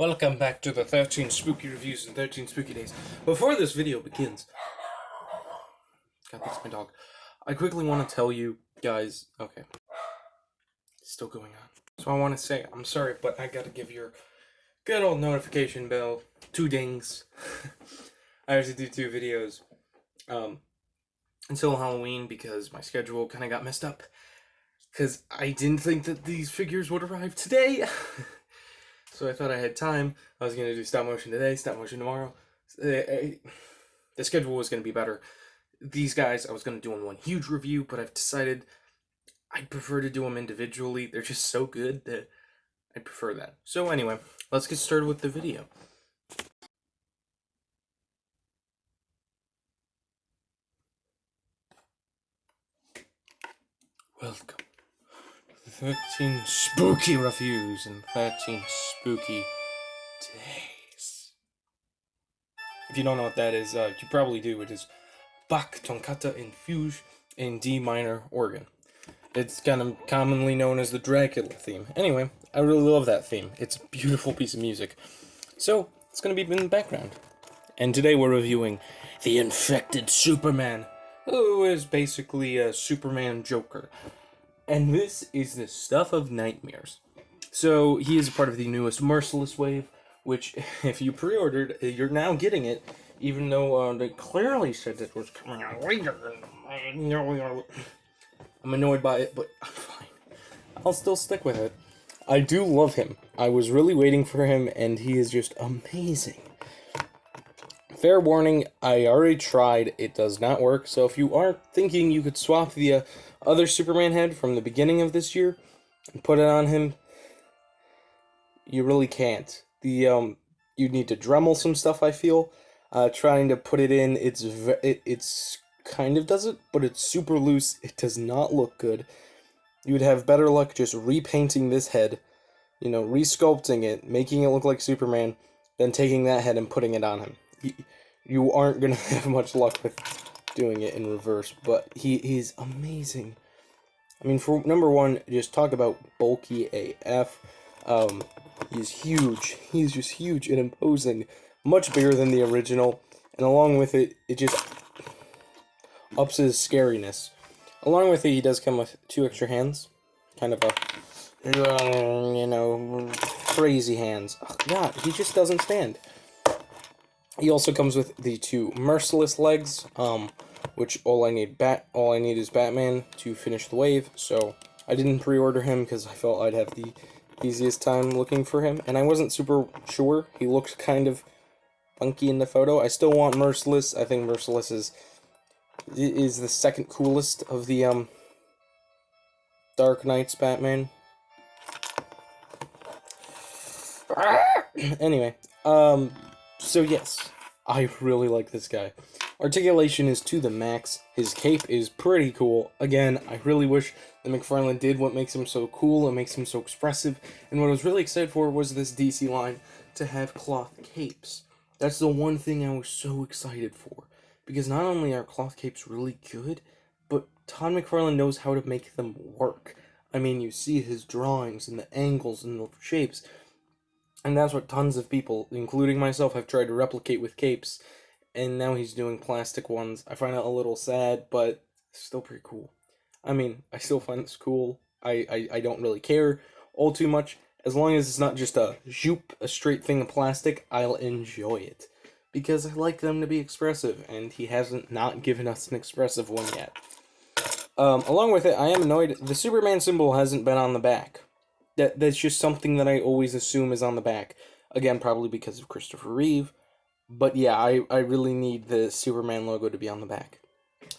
Welcome back to the 13 Spooky Reviews and 13 Spooky Days. Before this video begins, God, that's my dog. I quickly want to tell you guys, okay, it's still going on. So I want to say, I'm sorry, but I gotta give your good old notification bell 2 dings. I have to do 2 videos until Halloween because my schedule kind of got messed up. Because I didn't think that these figures would arrive today. So I thought I had time. I was going to do stop motion today, stop motion tomorrow. The schedule was going to be better. These guys, I was going to do in one huge review, but I've decided I'd prefer to do them individually. They're just so good that I prefer that. So anyway, let's get started with the video. Welcome to the 13 Spooky Reviews and 13 Spooky Days. If you don't know what that is, you probably do. It is Bach toccata in fugue in D minor organ. It's kind of commonly known as the Dracula theme. Anyway, I really love that theme. It's a beautiful piece of music. So, it's going to be in the background. And today we're reviewing The Infected Superman, who is basically a Superman Joker. And this is the stuff of nightmares. So, he is a part of the newest Merciless wave, which, if you pre-ordered, you're now getting it, even though they clearly said it was coming out later. I'm annoyed by it, but I'm fine. I'll still stick with it. I do love him. I was really waiting for him, and he is just amazing. Fair warning, I already tried. It does not work, so if you are thinking you could swap the other Superman head from the beginning of this year and put it on him, you really can't. You need to Dremel some stuff, I feel. Trying to put it in, it's kind of does it, but it's super loose. It does not look good. You would have better luck just repainting this head, resculpting it, making it look like Superman, than taking that head and putting it on him. You aren't going to have much luck with doing it in reverse, but he's amazing. I mean, for number one, just talk about bulky AF. He's huge. He's just huge and imposing. Much bigger than the original. And along with it, it just ups his scariness. Along with it, he does come with 2 extra hands. Kind of crazy hands. Oh, God, he just doesn't stand. He also comes with the 2 Merciless legs, which all I need is Batman to finish the wave. So I didn't pre-order him because I felt I'd have the easiest time looking for him, and I wasn't super sure. He looked kind of funky in the photo. I still want Merciless. I think Merciless is the second coolest of the Dark Knight's Batman. Anyway, so yes, I really like this guy. Articulation is to the max. His cape is pretty cool. Again, I really wish that McFarlane did what makes him so cool and makes him so expressive. And what I was really excited for was this DC line to have cloth capes. That's the one thing I was so excited for. Because not only are cloth capes really good, but Todd McFarlane knows how to make them work. I mean, you see his drawings and the angles and the shapes. And that's what tons of people, including myself, have tried to replicate with capes. And now he's doing plastic ones. I find it a little sad, but still pretty cool. I mean, I still find this cool. I don't really care all too much. As long as it's not just a straight thing of plastic, I'll enjoy it. Because I like them to be expressive, and he hasn't not given us an expressive one yet. Along with it, I am annoyed. The Superman symbol hasn't been on the back. That's just something that I always assume is on the back. Again, probably because of Christopher Reeve. But yeah, I really need the Superman logo to be on the back.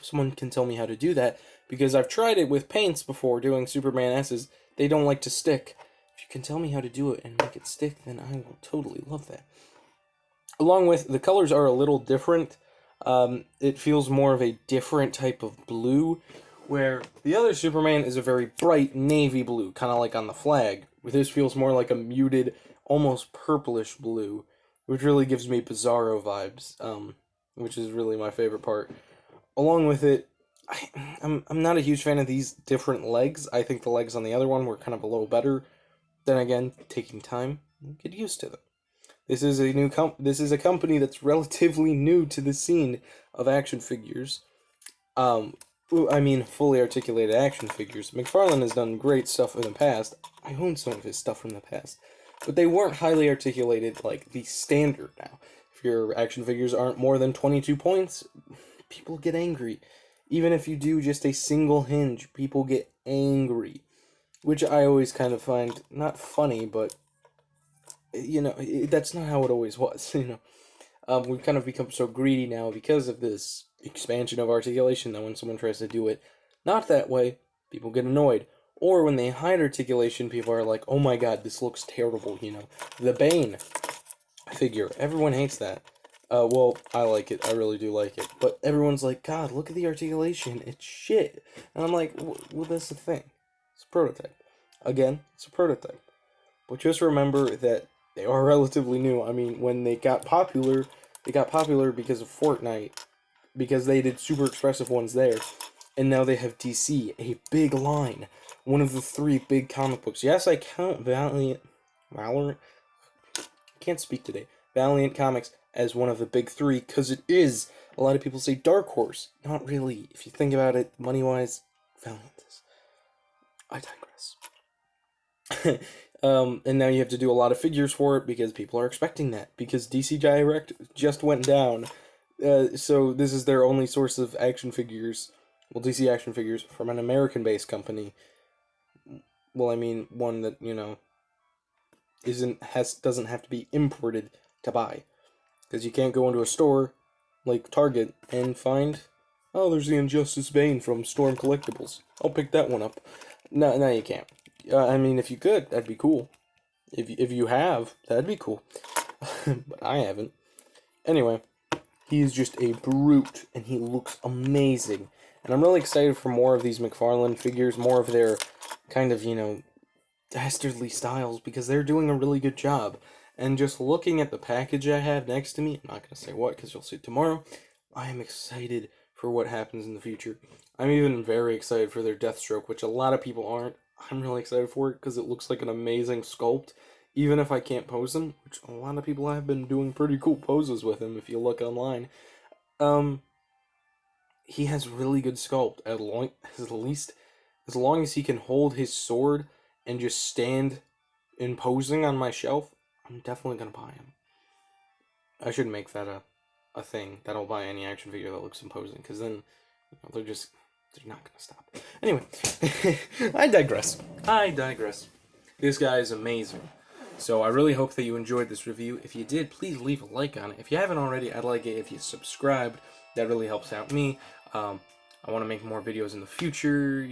Someone can tell me how to do that, because I've tried it with paints before doing Superman S's. They don't like to stick. If you can tell me how to do it and make it stick, then I will totally love that. Along with, the colors are a little different. It feels more of a different type of blue, where the other Superman is a very bright navy blue, kind of like on the flag. Where this feels more like a muted, almost purplish blue, which really gives me Bizarro vibes, which is really my favorite part. Along with it, I'm not a huge fan of these different legs. I think the legs on the other one were kind of a little better. Then again, taking time, get used to them. This is a this is a company that's relatively new to the scene of action figures. Um, I mean, fully articulated action figures. McFarlane has done great stuff in the past. I own some of his stuff from the past, but they weren't highly articulated like the standard now. If your action figures aren't more than 22 points, people get angry. Even if you do just a single hinge, people get angry. Which I always kind of find not funny, but, that's not how it always was, we've kind of become so greedy now because of this expansion of articulation that when someone tries to do it not that way, people get annoyed. Or when they hide articulation, people are like, oh my god, this looks terrible, The Bane figure, everyone hates that. Well, I like it, I really do like it. But everyone's like, God, look at the articulation, it's shit. And I'm like, well, that's the thing. It's a prototype. Again, it's a prototype. But just remember that they are relatively new. I mean, when they got popular because of Fortnite, because they did super expressive ones there. And now they have DC, a big line. One of the 3 big comic books. Yes, I count Valorant? Can't speak today. Valiant Comics as one of the big 3, because it is. A lot of people say Dark Horse. Not really. If you think about it, money-wise, Valiant is. I digress. And now you have to do a lot of figures for it because people are expecting that. Because DC Direct just went down. So this is their only source of action figures. Well, DC action figures from an American-based company. Well, I mean, one that, doesn't have to be imported to buy. Because you can't go into a store like Target and find, oh, there's the Injustice Bane from Storm Collectibles. I'll pick that one up. No, you can't. I mean, if you could, that'd be cool. If you have, that'd be cool. But I haven't. Anyway, he is just a brute, and he looks amazing. And I'm really excited for more of these McFarlane figures, more of their kind of, dastardly styles, because they're doing a really good job. And just looking at the package I have next to me, I'm not going to say what, because you'll see it tomorrow, I am excited for what happens in the future. I'm even very excited for their Deathstroke, which a lot of people aren't. I'm really excited for it, because it looks like an amazing sculpt, even if I can't pose him, which a lot of people have been doing pretty cool poses with him, if you look online. He has really good sculpt, at least, as long as he can hold his sword and just stand imposing on my shelf, I'm definitely gonna buy him. I should make that a thing that I'll buy any action figure that looks imposing, because then they're not gonna stop. Anyway, I digress. This guy is amazing. So I really hope that you enjoyed this review. If you did, please leave a like on it. If you haven't already, I'd like it if you subscribed. That really helps out me. I want to make more videos in the future.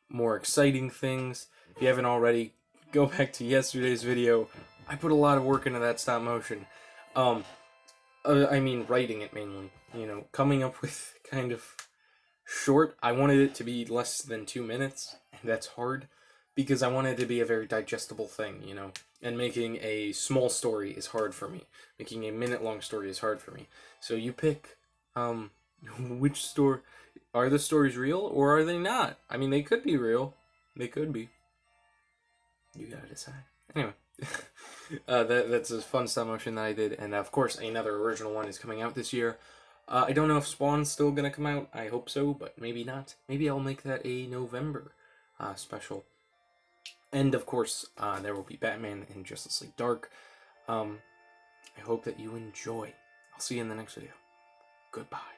More exciting things. If you haven't already, go back to yesterday's video. I put a lot of work into that stop motion. I mean, writing it mainly. Coming up with kind of short. I wanted it to be less than 2 minutes, and that's hard because I wanted it to be a very digestible thing, And making a small story is hard for me. Making a minute-long story is hard for me. So you pick, which story. Are the stories real, or are they not? I mean, they could be real. They could be. You gotta decide. Anyway, that's a fun stop motion that I did, and of course, another original one is coming out this year. I don't know if Spawn's still gonna come out. I hope so, but maybe not. Maybe I'll make that a November special. And of course, there will be Batman and Justice League Dark. I hope that you enjoy. I'll see you in the next video. Goodbye.